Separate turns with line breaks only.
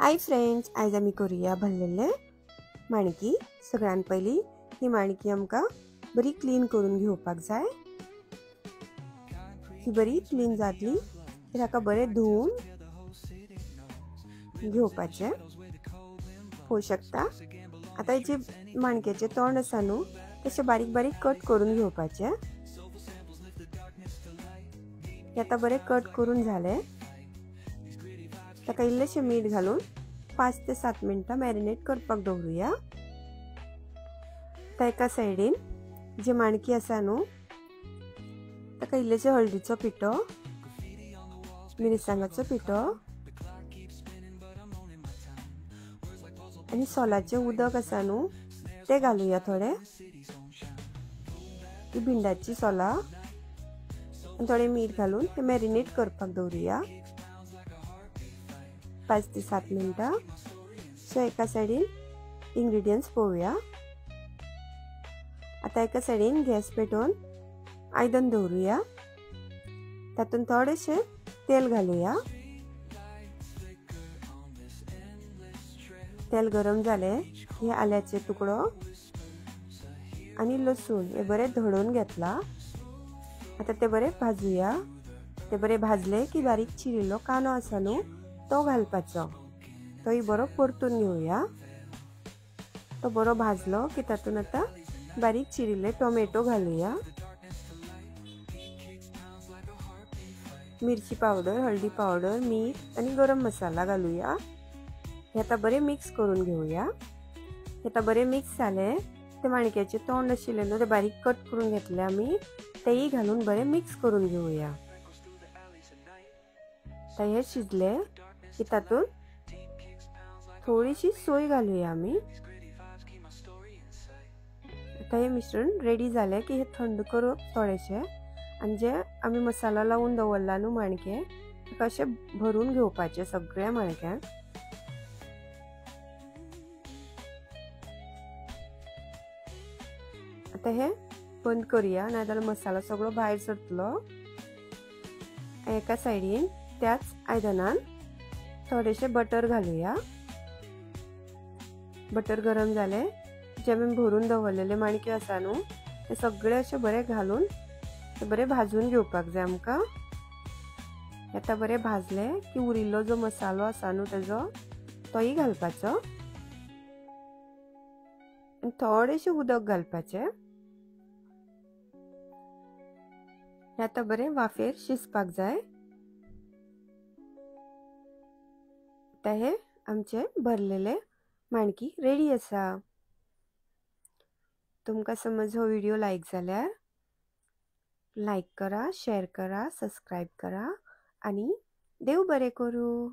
Hi friends, आज आमी करूया भरलेले माणकी। सगळ्यान पयली ही माणकी आमकां बरी क्लीन करून घेवपाक जाय। ही बरी क्लीन जातली तर हाका बरे धुवून घेवपाचे। पळोवंक शकता आता जे माणक्याचे तोंड आसा न्हू तशे बारीक बारीक कट करून घेवपाचे। आता बरे कट करून झाले। ताका इल्लेशे मीठ घालून 5 ते 7 मिनिटां मॅरिनेट करपाक दवरूया। एका सायडीन जे माणकी आसा न्हू ताका इल्लेशे हळदीचो पिठो, मिरसांगाचो पिठो आणि सोलाचे उदक आसा न्हू ते घालूया थोडे। ही भिंडाची सोला आणि थोडे मीठ घालून हे मॅरिनेट करपाक दवरूया 5 ते 7 मिनिटां। सो एका सायडीन इंग्रेडियंट्स पळोवया। आता एका सायडीन गॅस पेटोवन आयदन दवरूया। तातून थोडेशे तेल घालूया। तेल गरम जाले हे आल्याचे तुकडो आणि लसूण हे बरे धडून घेतला। आता ते बरे भाजूया। ते बरे भाजले की बारीक चिरिल्लो कांदो आसा न्हू तो घालपाचो। तोय बरो परतून घेवया। तो बरो भाजलो की तातून आता बारीक चिरिल्ले टोमॅटो घालूया। मिरची पावडर, हळदी पावडर, मीठ आणि गरम मसाला घालूया। हे आता बरे मिक्स करून घेवया। हे आता बरे मिक्स जाले। ते माणक्याचे तोंड आशिल्ले न्हू ते बारीक कट करून घेतले आमी तेही घालून बरे मिक्स करून घेवया। आता हे शिजले की तातून थोडीशी सोय घालूया आमी। आता हे मिश्रण रेडी झाले की हे थंड करू थोडेशे आणि जे आमी मसाला लावून दवरला न्हू माणके कशे भरून घेवपाचे सगळ्या माणक्यान। आता हे बंद करूया नाजाल्यार मसाला सगळो भायर सरतलो। एका सायडीन त्याच आयदनान थोडेशे बटर घालूया। बटर गरम जाले जे आमी भरून दवरलेले माणक्यो आसा न्हू ते सगळे अशे बरे घालून ते बरे भाजून घेवपाक जाय आमकां। आता बरे भाजले की उरिल्लो जो मसालो आसा न्हू तेजो तोही घालपाचो आणि थोडेशे उदक घालपाचे। आता बरे वाफेर शिजपाक जाय। आता हे आमचे भरलेले माणकी रेडी आसा। तुमकां समज हो व्हिडिओ लायक जाल्यार लायक करा, शेअर करा, सबस्क्राइब करा आणि देव बरे करू।